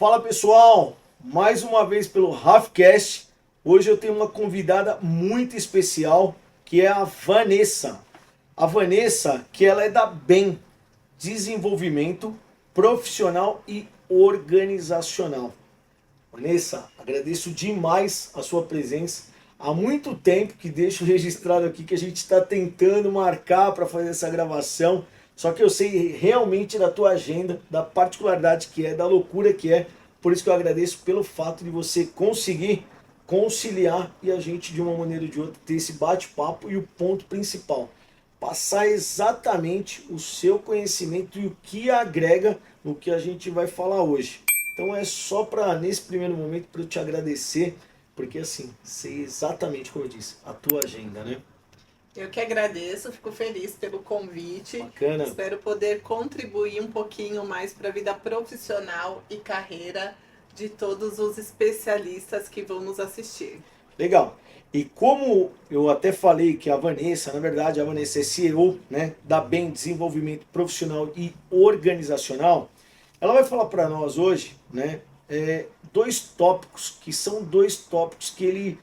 Fala pessoal, mais uma vez pelo Rafcast. Hoje eu tenho uma convidada muito especial que é a Vanessa. A Vanessa, que ela é da BEM, Desenvolvimento Profissional e Organizacional. Vanessa, agradeço demais a sua presença. Há muito tempo que deixo registrado aqui que a gente está tentando marcar para fazer essa gravação. Só que eu sei realmente da tua agenda, da particularidade que é, da loucura que é. Por isso que eu agradeço pelo fato de você conseguir conciliar e a gente, de uma maneira ou de outra, ter esse bate-papo e o ponto principal. Passar exatamente o seu conhecimento e o que agrega no que a gente vai falar hoje. Então é só para, nesse primeiro momento, para eu te agradecer, porque assim, sei exatamente como eu disse, a tua agenda, né? Eu que agradeço, fico feliz pelo convite. Bacana. Espero poder contribuir um pouquinho mais para a vida profissional e carreira de todos os especialistas que vão nos assistir. Legal. E como eu até falei que a Vanessa, na verdade, a Vanessa é CEO, né, da BEM Desenvolvimento Profissional e Organizacional, ela vai falar para nós hoje, né, dois tópicos que são dois tópicos que ele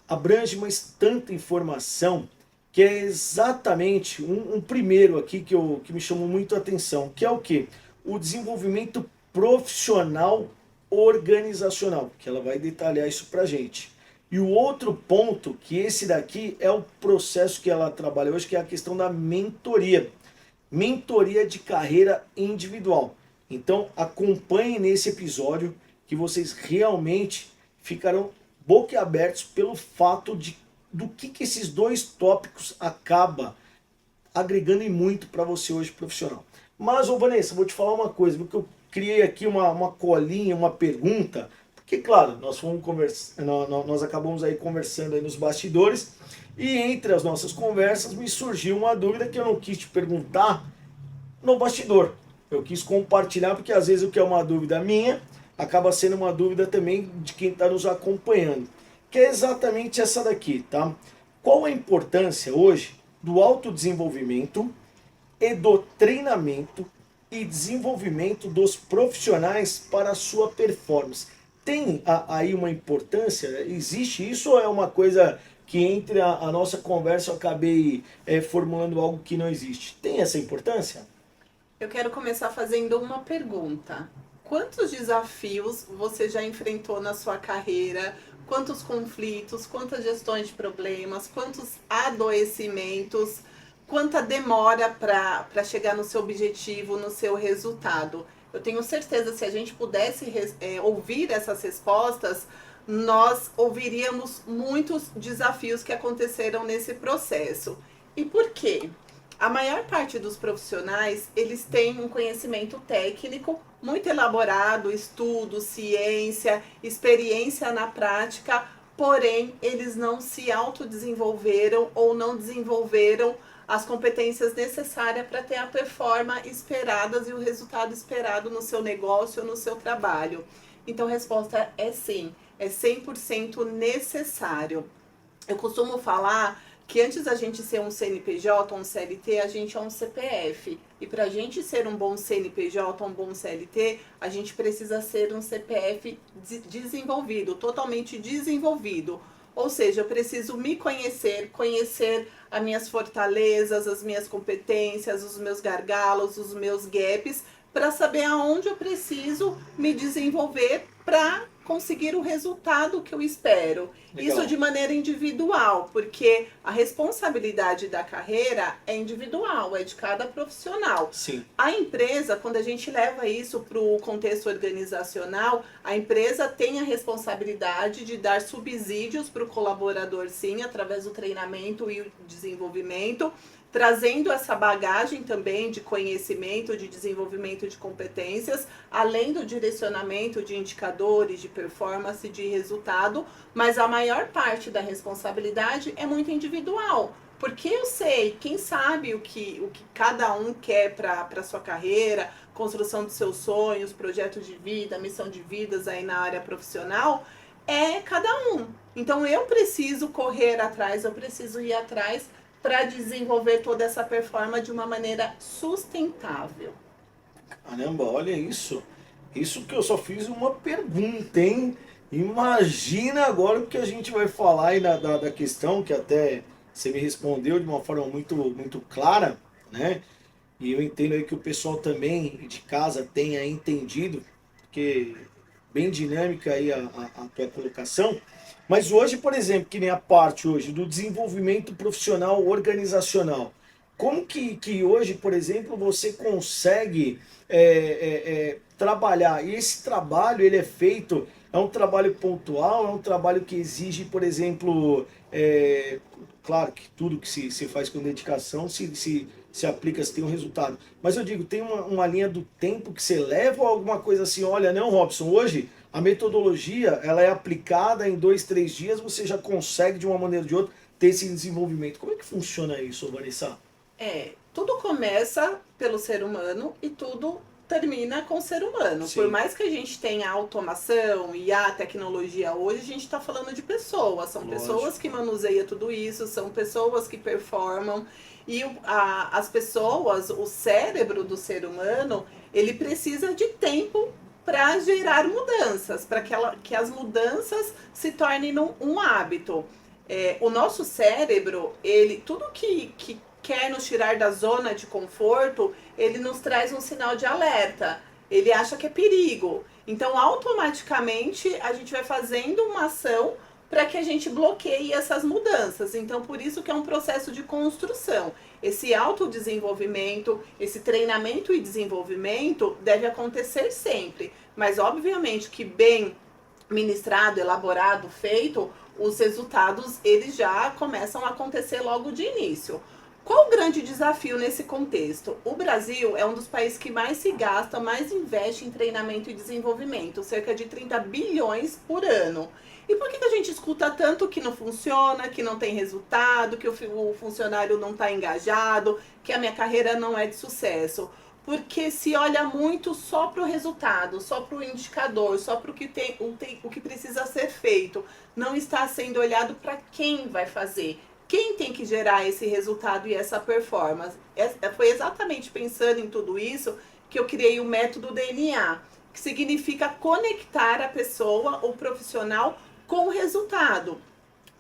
abrange mais tanta informação que é exatamente um primeiro aqui que me chamou muito a atenção, que é o que? O desenvolvimento profissional organizacional, que ela vai detalhar isso para gente. E o outro ponto, que esse daqui é o processo que ela trabalha hoje, que é a questão da mentoria. Mentoria de carreira individual. Então acompanhem nesse episódio que vocês realmente ficarão boquiabertos pelo fato do que esses dois tópicos acabam agregando e muito para você hoje profissional. Mas, ô Vanessa, vou te falar uma coisa, porque eu criei aqui uma colinha, uma pergunta, porque, claro, nós acabamos aí conversando aí nos bastidores, e entre as nossas conversas me surgiu uma dúvida que eu não quis te perguntar no bastidor. Eu quis compartilhar, porque às vezes o que é uma dúvida minha, acaba sendo uma dúvida também de quem está nos acompanhando. Que é exatamente essa daqui, tá? Qual a importância hoje do autodesenvolvimento e do treinamento e desenvolvimento dos profissionais para a sua performance? Tem aí uma importância? Existe isso ou é uma coisa que entre a nossa conversa eu acabei formulando algo que não existe? Tem essa importância? Eu quero começar fazendo uma pergunta. Quantos desafios você já enfrentou na sua carreira? Quantos conflitos, quantas gestões de problemas, quantos adoecimentos, quanta demora para chegar no seu objetivo, no seu resultado? Eu tenho certeza que se a gente pudesse ouvir essas respostas, nós ouviríamos muitos desafios que aconteceram nesse processo. E por quê? A maior parte dos profissionais, eles têm um conhecimento técnico muito elaborado, estudo, ciência, experiência na prática, porém eles não se autodesenvolveram ou não desenvolveram as competências necessárias para ter a performance esperada e o resultado esperado no seu negócio ou no seu trabalho. Então a resposta é sim, é 100% necessário. Eu costumo falar que antes da gente ser um CNPJ ou um CLT, a gente é um CPF. E para a gente ser um bom CNPJ ou um bom CLT, a gente precisa ser um CPF desenvolvido, totalmente desenvolvido. Ou seja, eu preciso me conhecer, conhecer as minhas fortalezas, as minhas competências, os meus gargalos, os meus gaps, para saber aonde eu preciso me desenvolver para conseguir o resultado que eu espero. Legal. Isso de maneira individual, porque a responsabilidade da carreira é individual, é de cada profissional. Sim. A empresa, quando a gente leva isso para o contexto organizacional, a empresa tem a responsabilidade de dar subsídios para o colaborador, sim, através do treinamento e o desenvolvimento, trazendo essa bagagem também de conhecimento, de desenvolvimento de competências, além do direcionamento de indicadores, de performance, de resultado, mas a maior parte da responsabilidade é muito individual. Porque eu sei, quem sabe o que cada um quer para a sua carreira, construção dos seus sonhos, projeto de vida, missão de vidas aí na área profissional, é cada um. Então eu preciso correr atrás, eu preciso ir atrás para desenvolver toda essa performance de uma maneira sustentável. Caramba, olha isso. Isso que eu só fiz uma pergunta, hein? Imagina agora o que a gente vai falar aí da questão, que até você me respondeu de uma forma muito clara, né? E eu entendo aí que o pessoal também de casa tenha entendido, porque bem dinâmica aí a tua colocação. Mas hoje, por exemplo, que nem a parte hoje do desenvolvimento profissional organizacional, como que hoje, por exemplo, você consegue trabalhar? E esse trabalho, ele é feito, é um trabalho pontual, é um trabalho que exige, por exemplo, claro que tudo que se faz com dedicação se aplica, se tem um resultado. Mas eu digo, tem uma linha do tempo que você leva ou alguma coisa assim, olha, não, Robson, hoje a metodologia ela é aplicada em 2, 3 dias, você já consegue de uma maneira ou de outra ter esse desenvolvimento. Como é que funciona isso, Vanessa? Tudo começa pelo ser humano e tudo termina com o ser humano. Por Sim, mais que a gente tenha automação e a tecnologia hoje, a gente está falando de pessoas. São pessoas lógico. que manuseiam tudo isso, são pessoas que performam. E as pessoas, o cérebro do ser humano, ele precisa de tempo para gerar mudanças, para que as mudanças se tornem um hábito. O nosso cérebro, ele tudo que quer nos tirar da zona de conforto, ele nos traz um sinal de alerta. Ele acha que é perigo. Então, automaticamente, a gente vai fazendo uma ação para que a gente bloqueie essas mudanças. Então, por isso que é um processo de construção. Esse autodesenvolvimento, esse treinamento e desenvolvimento deve acontecer sempre. Mas, obviamente, que bem ministrado, elaborado, feito, os resultados eles já começam a acontecer logo de início. Qual o grande desafio nesse contexto? O Brasil é um dos países que mais se gasta, mais investe em treinamento e desenvolvimento, cerca de 30 bilhões por ano. E por que a gente escuta tanto que não funciona, que não tem resultado, que o funcionário não está engajado, que a minha carreira não é de sucesso? Porque se olha muito só para o resultado, só para o indicador, só para o que precisa ser feito. Não está sendo olhado para quem vai fazer. Quem tem que gerar esse resultado e essa performance? Foi exatamente pensando em tudo isso que eu criei o método DNA, que significa conectar a pessoa, o profissional, com o resultado.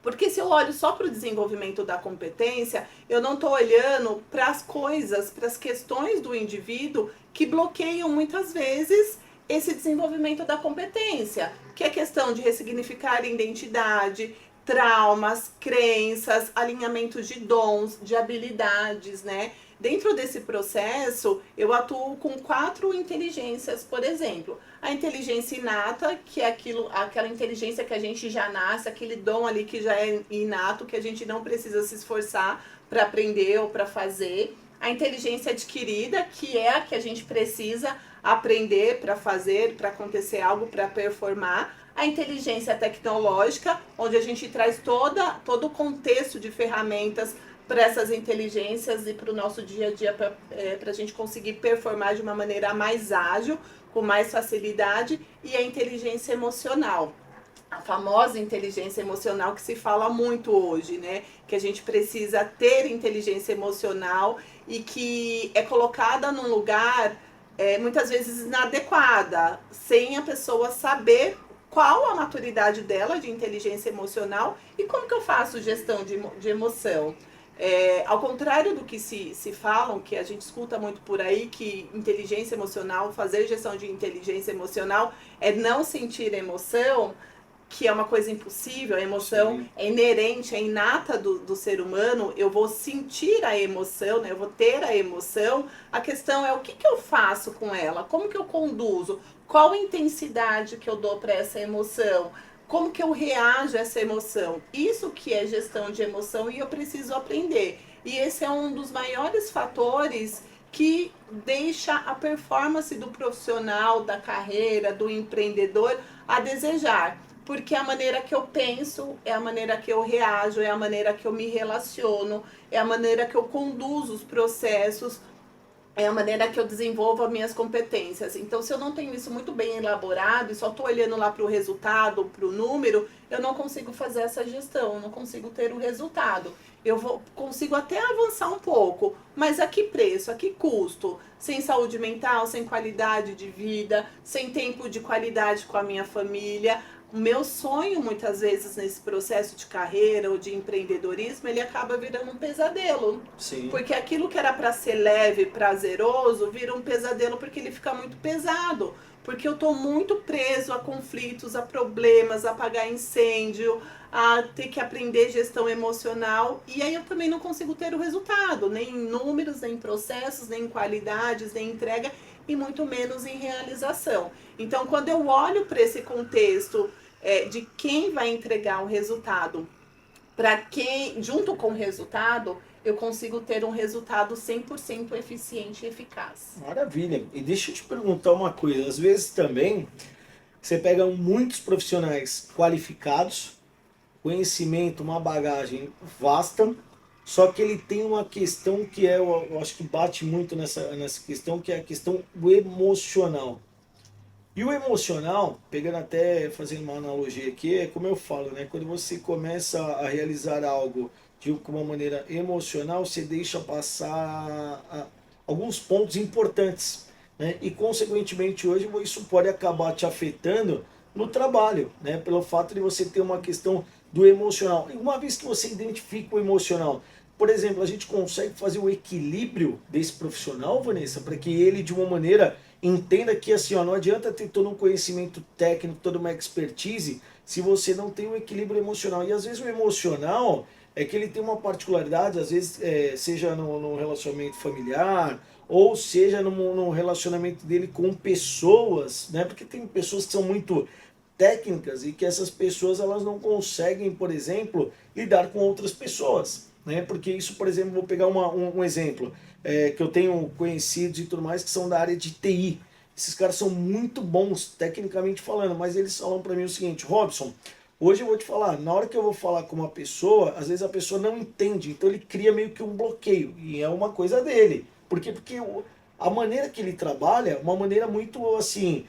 Porque se eu olho só para o desenvolvimento da competência, eu não estou olhando para as coisas, para as questões do indivíduo que bloqueiam muitas vezes esse desenvolvimento da competência, que é questão de ressignificar a identidade, traumas, crenças, alinhamentos de dons, de habilidades, né? Dentro desse processo, eu atuo com 4 inteligências, por exemplo. A inteligência inata, que é aquela inteligência que a gente já nasce, aquele dom ali que já é inato, que a gente não precisa se esforçar para aprender ou para fazer. A inteligência adquirida, que é a que a gente precisa aprender para fazer, para acontecer algo, para performar. A inteligência tecnológica, onde a gente traz todo o contexto de ferramentas para essas inteligências e para o nosso dia a dia, para a gente conseguir performar de uma maneira mais ágil, com mais facilidade, e a inteligência emocional. A famosa inteligência emocional que se fala muito hoje, né? Que a gente precisa ter inteligência emocional e que é colocada num lugar muitas vezes inadequada, sem a pessoa saber qual a maturidade dela de inteligência emocional e como que eu faço gestão de emoção. Ao contrário do que se falam, que a gente escuta muito por aí, que inteligência emocional, fazer gestão de inteligência emocional é não sentir emoção, que é uma coisa impossível, a emoção Sim. é inerente, é inata do ser humano, eu vou sentir a emoção, né? Eu vou ter a emoção, a questão é o que eu faço com ela, como que eu conduzo, qual a intensidade que eu dou para essa emoção, como que eu reajo a essa emoção. Isso que é gestão de emoção e eu preciso aprender. E esse é um dos maiores fatores que deixa a performance do profissional, da carreira, do empreendedor a desejar. Porque a maneira que eu penso, é a maneira que eu reajo, é a maneira que eu me relaciono, é a maneira que eu conduzo os processos, é a maneira que eu desenvolvo as minhas competências. Então, se eu não tenho isso muito bem elaborado e só estou olhando lá para o resultado, para o número, eu não consigo fazer essa gestão, eu não consigo ter o resultado. Consigo até avançar um pouco, mas a que preço, a que custo? Sem saúde mental, sem qualidade de vida, sem tempo de qualidade com a minha família. O meu sonho, muitas vezes, nesse processo de carreira ou de empreendedorismo, ele acaba virando um pesadelo. Sim. Porque aquilo que era para ser leve, prazeroso, vira um pesadelo porque ele fica muito pesado. Porque eu estou muito preso a conflitos, a problemas, a apagar incêndio, a ter que aprender gestão emocional. E aí eu também não consigo ter o resultado, nem em números, nem em processos, nem em qualidades, nem em entrega, e muito menos em realização. Então, quando eu olho para esse contexto de quem vai entregar o resultado, para quem, junto com o resultado, eu consigo ter um resultado 100% eficiente e eficaz. Maravilha. E deixa eu te perguntar uma coisa. Às vezes também você pega muitos profissionais qualificados, conhecimento, uma bagagem vasta, só que ele tem uma questão que eu acho que bate muito nessa questão, que é a questão do emocional. E o emocional, pegando até, fazendo uma analogia aqui, é como eu falo, né? Quando você começa a realizar algo de uma maneira emocional, você deixa passar alguns pontos importantes, né? E consequentemente hoje isso pode acabar te afetando no trabalho, né? Pelo fato de você ter uma questão do emocional. E uma vez que você identifica o emocional, por exemplo, a gente consegue fazer o equilíbrio desse profissional, Vanessa, para que ele de uma maneira entenda que assim, ó, não adianta ter todo um conhecimento técnico, toda uma expertise, se você não tem um equilíbrio emocional. E às vezes o emocional é que ele tem uma particularidade, às vezes seja no relacionamento familiar, ou seja no relacionamento dele com pessoas, né? Porque tem pessoas que são muito técnicas e que essas pessoas elas não conseguem, por exemplo, lidar com outras pessoas, né? Porque isso, por exemplo, vou pegar um exemplo que eu tenho conhecidos e tudo mais que são da área de TI. Esses caras são muito bons tecnicamente falando, mas eles falam para mim o seguinte: Robson, hoje eu vou te falar, na hora que eu vou falar com uma pessoa, às vezes a pessoa não entende, então ele cria meio que um bloqueio, e é uma coisa dele. Por quê? Porque a maneira que ele trabalha é uma maneira muito assim,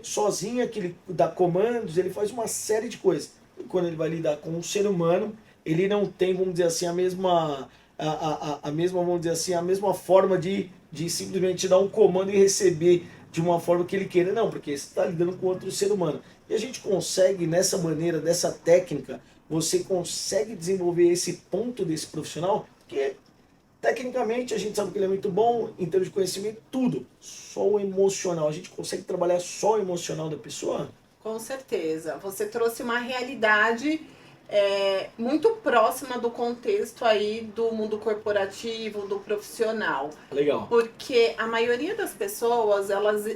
sozinha, que ele dá comandos, ele faz uma série de coisas. E quando ele vai lidar com um ser humano, ele não tem, vamos dizer assim, a mesma, vamos dizer assim, a mesma forma de simplesmente dar um comando e receber de uma forma que ele queira. Não, porque você está lidando com outro ser humano. E a gente consegue, nessa maneira, dessa técnica, você consegue desenvolver esse ponto desse profissional, que tecnicamente a gente sabe que ele é muito bom, em termos de conhecimento, tudo. Só o emocional. A gente consegue trabalhar só o emocional da pessoa? Com certeza. Você trouxe uma realidade muito próxima do contexto aí do mundo corporativo, do profissional. Legal. Porque a maioria das pessoas,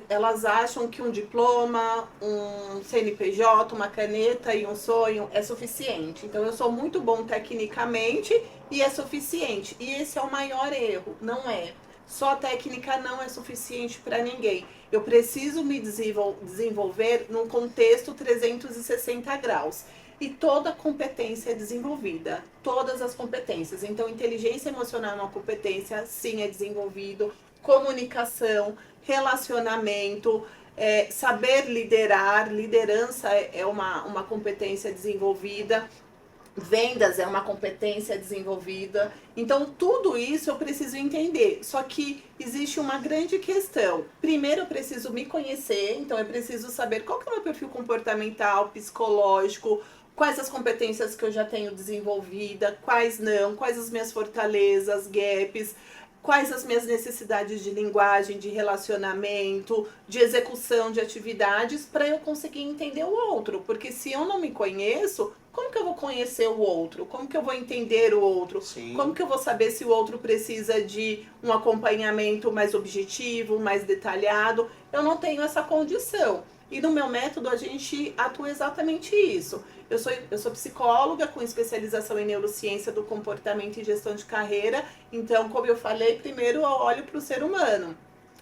elas acham que um diploma, um CNPJ, uma caneta e um sonho é suficiente. Então, eu sou muito bom tecnicamente e é suficiente. E esse é o maior erro. Não é. Só técnica não é suficiente para ninguém. Eu preciso me desenvolver num contexto 360 graus. E toda competência é desenvolvida. Todas as competências. Então, inteligência emocional é uma competência, sim, é desenvolvido. Comunicação, relacionamento, saber liderar. Liderança é uma competência desenvolvida. Vendas é uma competência desenvolvida. Então, tudo isso eu preciso entender. Só que existe uma grande questão. Primeiro, eu preciso me conhecer. Então, eu preciso saber qual que é o meu perfil comportamental, psicológico, quais as competências que eu já tenho desenvolvida, quais não, quais as minhas fortalezas, gaps, quais as minhas necessidades de linguagem, de relacionamento, de execução de atividades, para eu conseguir entender o outro. Porque se eu não me conheço, como que eu vou conhecer o outro? Como que eu vou entender o outro? Sim. Como que eu vou saber se o outro precisa de um acompanhamento mais objetivo, mais detalhado? Eu não tenho essa condição. E no meu método a gente atua exatamente isso. Eu sou psicóloga com especialização em neurociência do comportamento e gestão de carreira. Então, como eu falei, primeiro eu olho para o ser humano.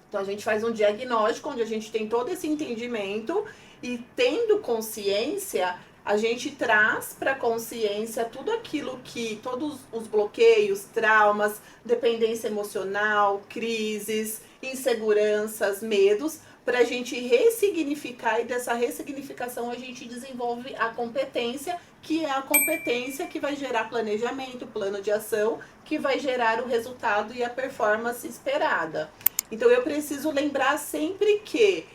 Então, a gente faz um diagnóstico onde a gente tem todo esse entendimento e, tendo consciência, A gente traz para a consciência tudo aquilo que, todos os bloqueios, traumas, dependência emocional, crises, inseguranças, medos, para a gente ressignificar, e dessa ressignificação a gente desenvolve a competência, que é a competência que vai gerar planejamento, plano de ação, que vai gerar o resultado e a performance esperada. Então eu preciso lembrar sempre que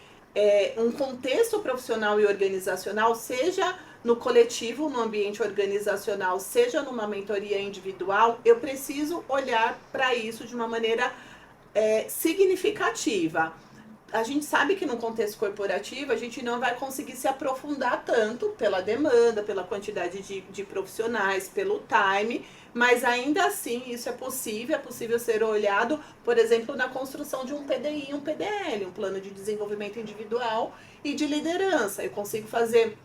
um contexto profissional e organizacional, seja no coletivo, no ambiente organizacional, seja numa mentoria individual, eu preciso olhar para isso de uma maneira significativa. A gente sabe que no contexto corporativo a gente não vai conseguir se aprofundar tanto pela demanda, pela quantidade de profissionais, pelo time, mas ainda assim isso é possível ser olhado, por exemplo, na construção de um PDI, um PDL, um plano de desenvolvimento individual e de liderança. Eu consigo fazer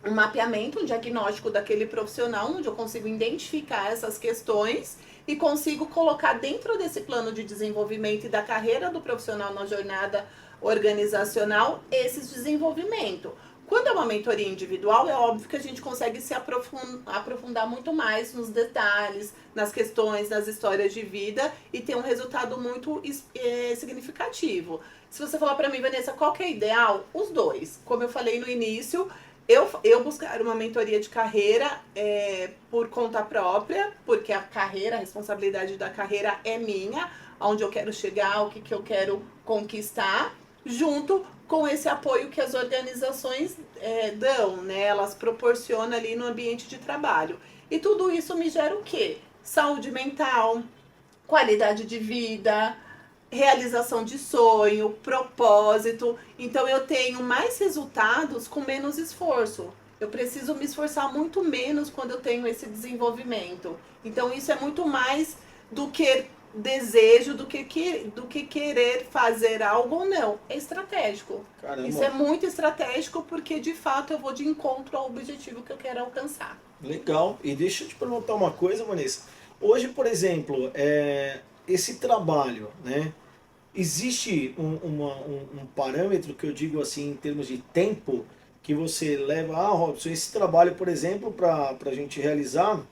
um mapeamento, um diagnóstico daquele profissional, onde eu consigo identificar essas questões e consigo colocar dentro desse plano de desenvolvimento e da carreira do profissional na jornada organizacional esses desenvolvimentos. Quando é uma mentoria individual, é óbvio que a gente consegue se aprofundar muito mais nos detalhes, nas questões, nas histórias de vida e ter um resultado muito significativo. Se você falar para mim, Vanessa, qual que é ideal? Os dois. Como eu falei no início, eu buscar uma mentoria de carreira por conta própria, porque a carreira, a responsabilidade da carreira é minha, aonde eu quero chegar, o que eu quero conquistar, junto com esse apoio que as organizações dão, né? Elas proporcionam ali no ambiente de trabalho. E tudo isso me gera o quê? Saúde mental, qualidade de vida, realização de sonho, propósito. Então eu tenho mais resultados com menos esforço. Eu preciso me esforçar muito menos quando eu tenho esse desenvolvimento. Então isso é muito mais do que desejo, do que querer fazer algo ou não. É estratégico. Caramba. Isso é muito estratégico porque de fato eu vou de encontro ao objetivo que eu quero alcançar. Legal. E deixa eu te perguntar uma coisa, Vanessa. Hoje, por exemplo, esse trabalho, né? Existe um parâmetro que eu digo assim em termos de tempo que você leva, Robson, esse trabalho, por exemplo, para a gente realizar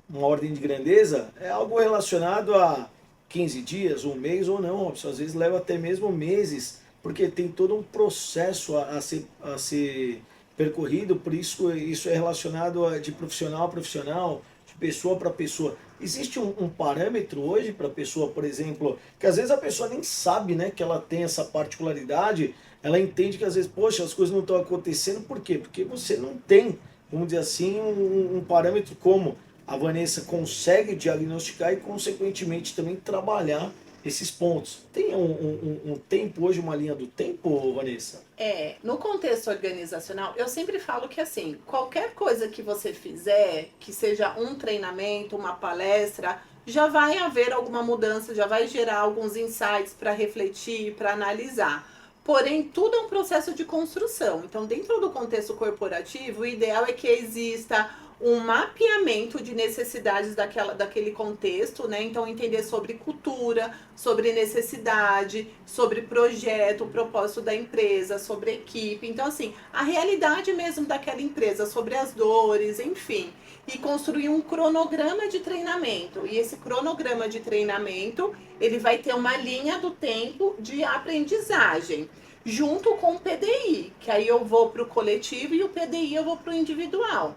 uma ordem de grandeza, é algo relacionado a 15 dias, um mês ou não, Robson, às vezes leva até mesmo meses, porque tem todo um processo a ser percorrido, por isso é relacionado de profissional a profissional, de pessoa para pessoa. Existe um parâmetro hoje para a pessoa, por exemplo, que às vezes a pessoa nem sabe, né, que ela tem essa particularidade, ela entende que às vezes, poxa, as coisas não estão acontecendo, por quê? Porque você não tem, vamos dizer assim, um parâmetro como a Vanessa consegue diagnosticar e, consequentemente, também trabalhar esses pontos. Tem um tempo hoje, uma linha do tempo, Vanessa? No contexto organizacional, eu sempre falo que assim, qualquer coisa que você fizer, que seja um treinamento, uma palestra, já vai haver alguma mudança, já vai gerar alguns insights para refletir, para analisar. Porém, tudo é um processo de construção. Então, dentro do contexto corporativo, o ideal é que exista um mapeamento de necessidades daquele contexto, né? Então, entender sobre cultura, sobre necessidade, sobre projeto, o propósito da empresa, sobre equipe. Então, assim, a realidade mesmo daquela empresa, sobre as dores, enfim. E construir um cronograma de treinamento. E esse cronograma de treinamento, ele vai ter uma linha do tempo de aprendizagem, junto com o PDI, que aí eu vou para o coletivo e o PDI eu vou para o individual.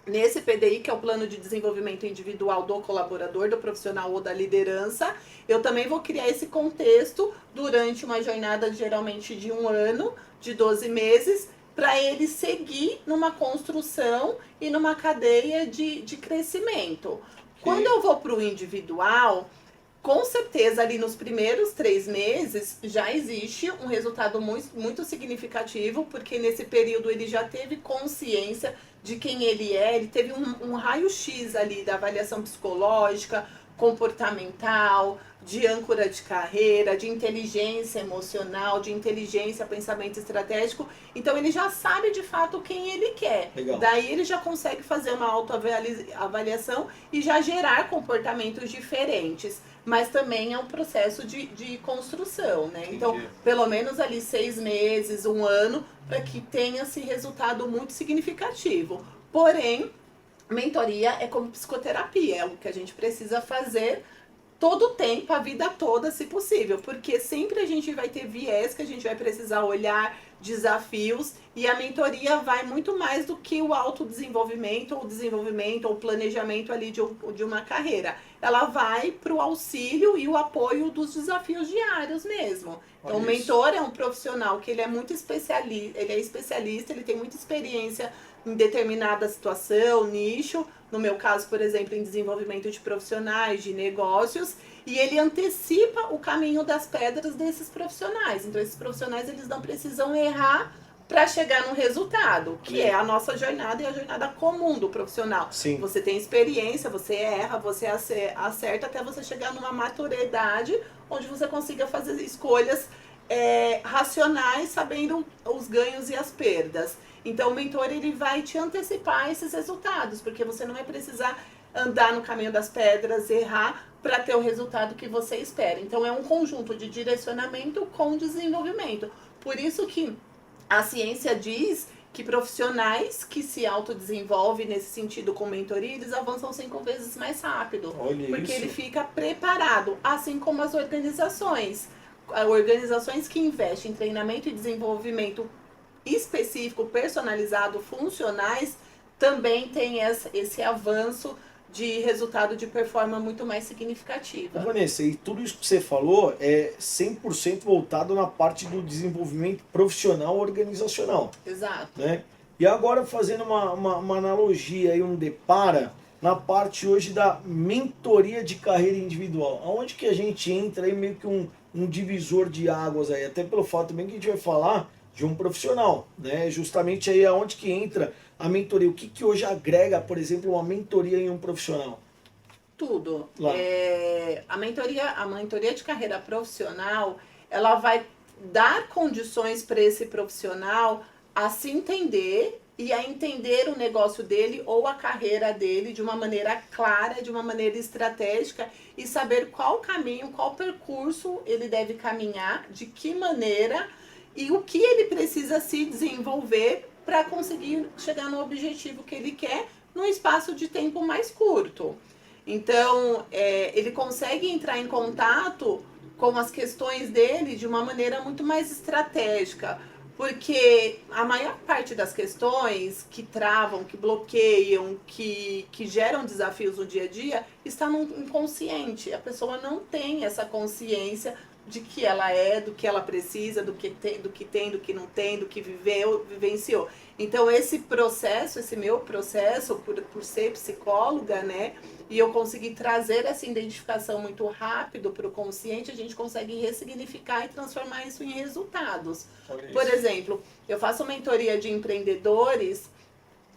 Nesse PDI, que é o plano de desenvolvimento individual do colaborador, do profissional ou da liderança, eu também vou criar esse contexto durante uma jornada geralmente de 1 ano, de 12 meses, para ele seguir numa construção e numa cadeia de crescimento. Quando eu vou para o individual, com certeza ali nos primeiros 3 meses já existe um resultado muito significativo, porque nesse período ele já teve consciência de quem ele teve um raio-x ali da avaliação psicológica, comportamental, de âncora de carreira, de inteligência emocional, de inteligência, pensamento estratégico. Então ele já sabe de fato quem ele quer. Legal. Daí ele já consegue fazer uma autoavaliação e já gerar comportamentos diferentes. Mas também é um processo de construção, né? Entendi. Então, pelo menos ali 6 meses, 1 ano, para que tenha esse resultado muito significativo. Porém, mentoria é como psicoterapia, é algo que a gente precisa fazer todo o tempo, a vida toda, se possível, porque sempre a gente vai ter viés que a gente vai precisar olhar, desafios, e a mentoria vai muito mais do que o autodesenvolvimento, ou desenvolvimento, ou planejamento ali de uma carreira. Ela vai para o auxílio e o apoio dos desafios diários mesmo. Então, o mentor é um profissional que ele é muito especialista, ele tem muita experiência em determinada situação, nicho, no meu caso, por exemplo, em desenvolvimento de profissionais, de negócios, e ele antecipa o caminho das pedras desses profissionais. Então, esses profissionais, eles não precisam errar para chegar no resultado, que é a nossa jornada e a jornada comum do profissional. Sim. Você tem experiência, você erra, você acerta até você chegar numa maturidade onde você consiga fazer escolhas racionais, sabendo os ganhos e as perdas. Então, o mentor ele vai te antecipar esses resultados, porque você não vai precisar andar no caminho das pedras, errar para ter o resultado que você espera. Então, é um conjunto de direcionamento com desenvolvimento. Por isso que a ciência diz que profissionais que se autodesenvolvem nesse sentido com mentoria, eles avançam 5 vezes mais rápido. Olha porque isso. ele fica preparado, assim como as organizações. Organizações que investem em treinamento e desenvolvimento específico, personalizado, funcionais, também tem esse avanço de resultado de performance muito mais significativa. Vanessa, e tudo isso que você falou é 100% voltado na parte do desenvolvimento profissional organizacional. Exato. Né? E agora fazendo uma analogia e um depara na parte hoje da mentoria de carreira individual, aonde que a gente entra aí meio que um divisor de águas aí, até pelo fato também que a gente vai falar de um profissional, né? Justamente aí aonde que entra a mentoria, o que hoje agrega, por exemplo, uma mentoria em um profissional? Tudo. A mentoria de carreira profissional, ela vai dar condições para esse profissional a se entender e a entender o negócio dele ou a carreira dele de uma maneira clara, de uma maneira estratégica e saber qual caminho, qual percurso ele deve caminhar, de que maneira e o que ele precisa se desenvolver para conseguir chegar no objetivo que ele quer num espaço de tempo mais curto. Então, ele consegue entrar em contato com as questões dele de uma maneira muito mais estratégica, porque a maior parte das questões que travam, que bloqueiam, que geram desafios no dia a dia, está no inconsciente. A pessoa não tem essa consciência de que ela é, do que ela precisa, do que tem, do que não tem, do que vivenciou. Então, esse meu processo, por ser psicóloga, né, e eu conseguir trazer essa identificação muito rápido para o consciente, a gente consegue ressignificar e transformar isso em resultados. Por exemplo, eu faço mentoria de empreendedores,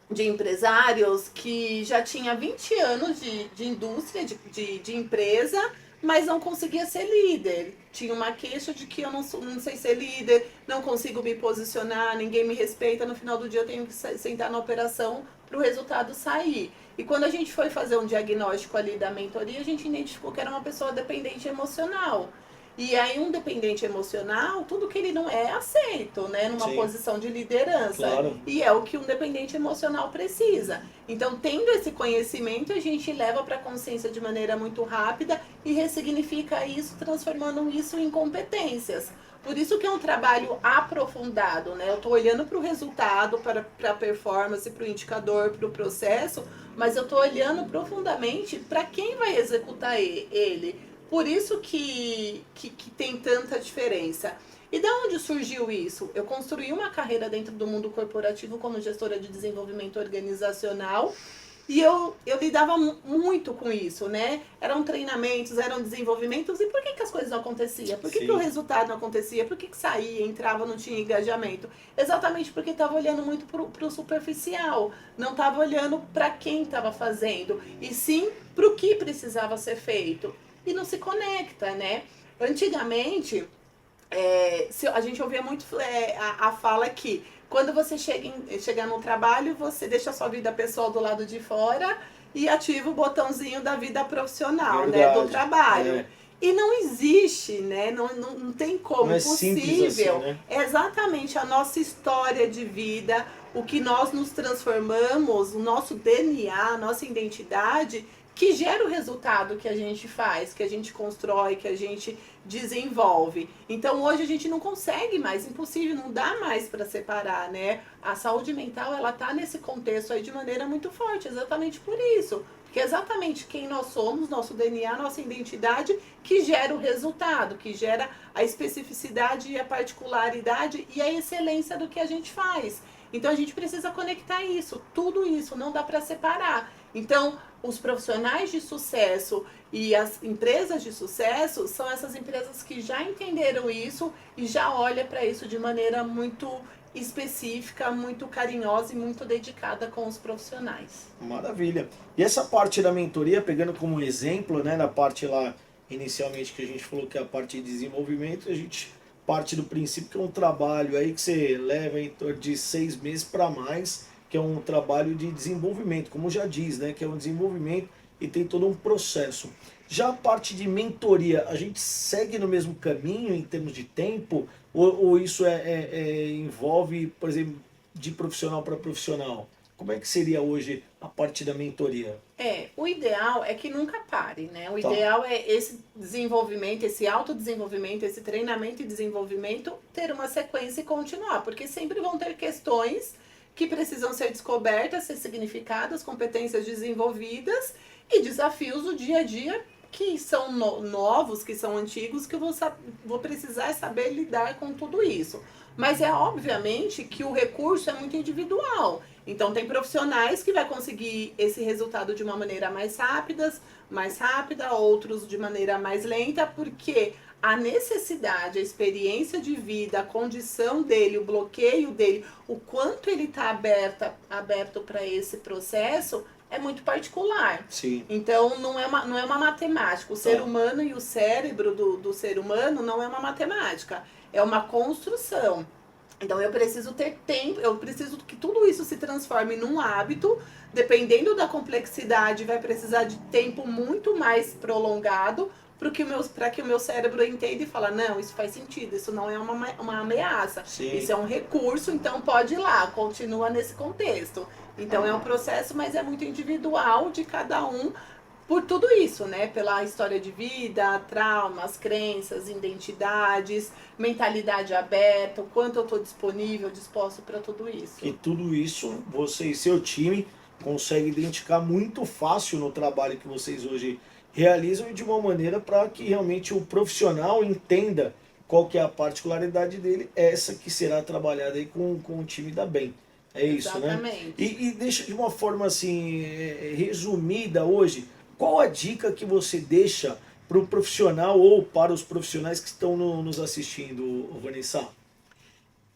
de empresários que já tinha 20 anos de indústria, de empresa, mas não conseguia ser líder. Tinha uma queixa de que eu não sei ser líder, não consigo me posicionar, ninguém me respeita, no final do dia eu tenho que sentar na operação para o resultado sair. E quando a gente foi fazer um diagnóstico ali da mentoria, a gente identificou que era uma pessoa dependente emocional. E aí um dependente emocional, tudo que ele não é aceito, né? Numa Sim. posição de liderança. Claro. E é o que um dependente emocional precisa. Então, tendo esse conhecimento, a gente leva para a consciência de maneira muito rápida e ressignifica isso, transformando isso em competências. Por isso que é um trabalho aprofundado, né? Eu estou olhando para o resultado, para a performance, para o indicador, para o processo, mas eu estou olhando profundamente para quem vai executar ele. Por isso que tem tanta diferença. E de onde surgiu isso? Eu construí uma carreira dentro do mundo corporativo como gestora de desenvolvimento organizacional E eu lidava muito com isso, né? Eram treinamentos, eram desenvolvimentos. E por que as coisas não aconteciam? Por que o resultado não acontecia? Por que saía, entrava, não tinha engajamento? Exatamente porque estava olhando muito para o superficial. Não estava olhando para quem estava fazendo. E sim para o que precisava ser feito. E não se conecta, né? Antigamente, a gente ouvia muito a fala que quando você chegar no trabalho, você deixa a sua vida pessoal do lado de fora e ativa o botãozinho da vida profissional, né? Do trabalho. É. E não existe, né? Não tem como. Não é simples assim, né? É exatamente a nossa história de vida, o que nós nos transformamos, o nosso DNA, a nossa identidade, que gera o resultado que a gente faz, que a gente constrói, que a gente desenvolve. Então hoje a gente não consegue mais, impossível, não dá mais para separar, né? A saúde mental, ela tá nesse contexto aí de maneira muito forte, exatamente por isso. Porque é exatamente quem nós somos, nosso DNA, nossa identidade, que gera o resultado, que gera a especificidade e a particularidade e a excelência do que a gente faz. Então a gente precisa conectar isso, tudo isso, não dá para separar. Então, os profissionais de sucesso e as empresas de sucesso são essas empresas que já entenderam isso e já olham para isso de maneira muito específica, muito carinhosa e muito dedicada com os profissionais. Maravilha. E essa parte da mentoria, pegando como exemplo, né, na parte lá inicialmente que a gente falou que é a parte de desenvolvimento, a gente parte do princípio que é um trabalho aí que você leva em torno de 6 meses para mais, que é um trabalho de desenvolvimento, como já diz, né, que é um desenvolvimento e tem todo um processo. Já a parte de mentoria, a gente segue no mesmo caminho em termos de tempo, ou isso envolve, por exemplo, de profissional para profissional? Como é que seria hoje a parte da mentoria? O ideal é que nunca pare, né? O Tá. ideal é esse desenvolvimento, esse autodesenvolvimento, esse treinamento e desenvolvimento ter uma sequência e continuar, porque sempre vão ter questões que precisam ser descobertas, ser significadas, competências desenvolvidas e desafios do dia a dia que são novos, que são antigos, que eu vou precisar saber lidar com tudo isso. Mas é obviamente que o recurso é muito individual. Então tem profissionais que vai conseguir esse resultado de uma maneira mais rápida, outros de maneira mais lenta, porque a necessidade, a experiência de vida, a condição dele, o bloqueio dele, o quanto ele está aberto para esse processo é muito particular. Sim. Então não é uma matemática. O ser humano e o cérebro do ser humano não é uma matemática, é uma construção. Então eu preciso ter tempo, eu preciso que tudo isso se transforme num hábito. Dependendo da complexidade, vai precisar de tempo muito mais prolongado para que o meu cérebro entenda e fala, não, isso faz sentido, isso não é uma ameaça, Sim. Isso é um recurso, então pode ir lá, continua nesse contexto. Então é um processo, mas é muito individual de cada um por tudo isso, né? Pela história de vida, traumas, crenças, identidades, mentalidade aberta, o quanto eu estou disponível, disposto para tudo isso. E tudo isso você e seu time conseguem identificar muito fácil no trabalho que vocês hoje realizam e de uma maneira para que realmente o profissional entenda qual que é a particularidade dele, essa que será trabalhada aí com o time da BEM. É isso, Exatamente. né? E deixa de uma forma assim, resumida hoje, qual a dica que você deixa para o profissional ou para os profissionais que estão nos assistindo, Vanessa?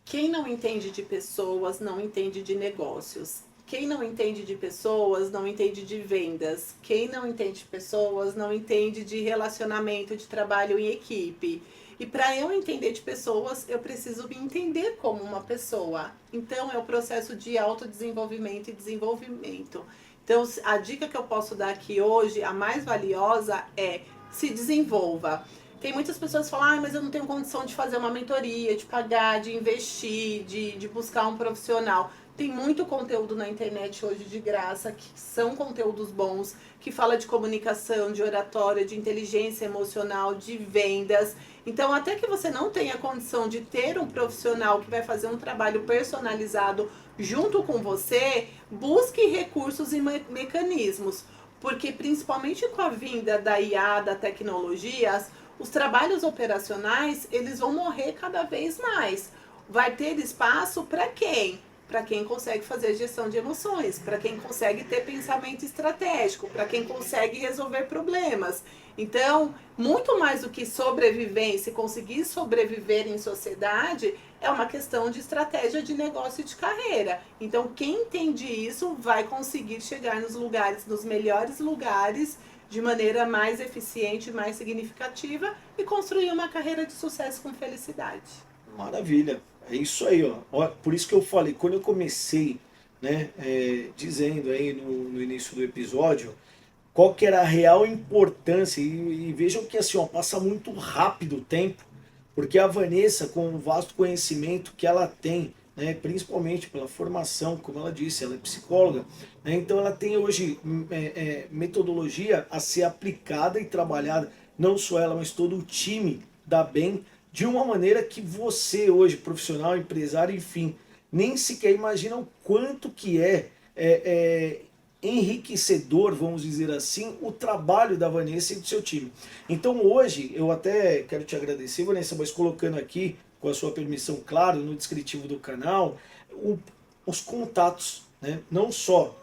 Quem não entende de pessoas não entende de negócios. Quem não entende de pessoas não entende de vendas. Quem não entende de pessoas não entende de relacionamento, de trabalho em equipe. E para eu entender de pessoas, eu preciso me entender como uma pessoa. Então é o processo de autodesenvolvimento e desenvolvimento. Então a dica que eu posso dar aqui hoje, a mais valiosa, é se desenvolva. Tem muitas pessoas que falam, mas eu não tenho condição de fazer uma mentoria, de pagar, de investir, de buscar um profissional. Tem muito conteúdo na internet hoje de graça, que são conteúdos bons, que fala de comunicação, de oratória, de inteligência emocional, de vendas. Então, até que você não tenha condição de ter um profissional que vai fazer um trabalho personalizado junto com você, busque recursos e mecanismos. Porque, principalmente com a vinda da IA, da tecnologia, os trabalhos operacionais, eles vão morrer cada vez mais. Vai ter espaço para quem? para quem consegue fazer gestão de emoções, para quem consegue ter pensamento estratégico, para quem consegue resolver problemas. Então, muito mais do que sobrevivência, conseguir sobreviver em sociedade, é uma questão de estratégia de negócio e de carreira. Então, quem entende isso vai conseguir chegar nos lugares, nos melhores lugares, de maneira mais eficiente, mais significativa e construir uma carreira de sucesso com felicidade. Maravilha. É isso aí, ó. Por isso que eu falei, quando eu comecei, né, dizendo aí no início do episódio, qual que era a real importância, e vejam que assim, ó, passa muito rápido o tempo, porque a Vanessa, com o vasto conhecimento que ela tem, né, principalmente pela formação, como ela disse, ela é psicóloga, né, então ela tem hoje metodologia a ser aplicada e trabalhada, não só ela, mas todo o time da BEM, de uma maneira que você hoje, profissional, empresário, enfim, nem sequer imagina o quanto que é enriquecedor, vamos dizer assim, o trabalho da Vanessa e do seu time. Então hoje, eu até quero te agradecer, Vanessa, mas colocando aqui, com a sua permissão, claro, no descritivo do canal, os contatos, né? Não só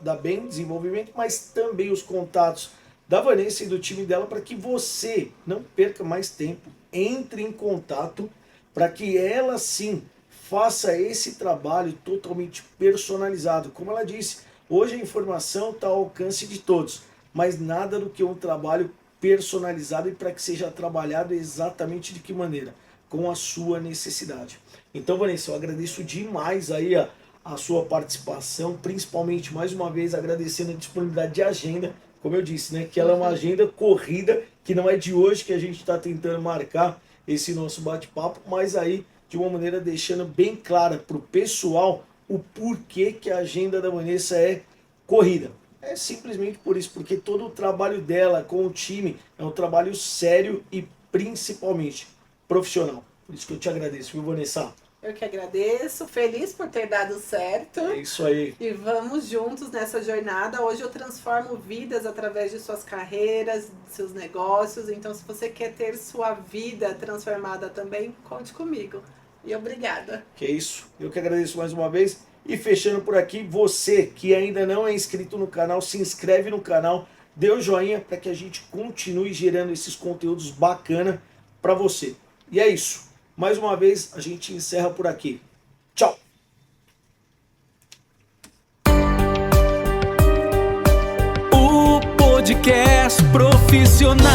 da BEM Desenvolvimento, mas também os contatos da Vanessa e do time dela, para que você não perca mais tempo, entre em contato para que ela sim faça esse trabalho totalmente personalizado. Como ela disse, hoje a informação está ao alcance de todos, mas nada do que um trabalho personalizado e para que seja trabalhado exatamente de que maneira? Com a sua necessidade. Então, Vanessa, eu agradeço demais aí a sua participação, principalmente mais uma vez agradecendo a disponibilidade de agenda, como eu disse, né, que ela é uma agenda corrida, que não é de hoje que a gente está tentando marcar esse nosso bate-papo, mas aí de uma maneira deixando bem clara para o pessoal o porquê que a agenda da Vanessa é corrida. É simplesmente por isso, porque todo o trabalho dela com o time é um trabalho sério e principalmente profissional. Por isso que eu te agradeço, viu, Vanessa? Eu que agradeço, feliz por ter dado certo. É isso aí. E vamos juntos nessa jornada. Hoje eu transformo vidas através de suas carreiras, de seus negócios. Então, se você quer ter sua vida transformada também, conte comigo. E obrigada. Que é isso. Eu que agradeço mais uma vez. E fechando por aqui, você que ainda não é inscrito no canal, se inscreve no canal, dê o joinha para que a gente continue gerando esses conteúdos bacana para você. E é isso. Mais uma vez, a gente encerra por aqui. Tchau! O podcast profissional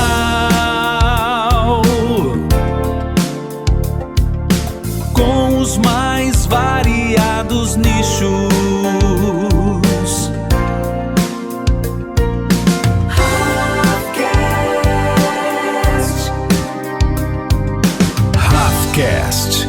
com os mais variados nichos. Rafcast.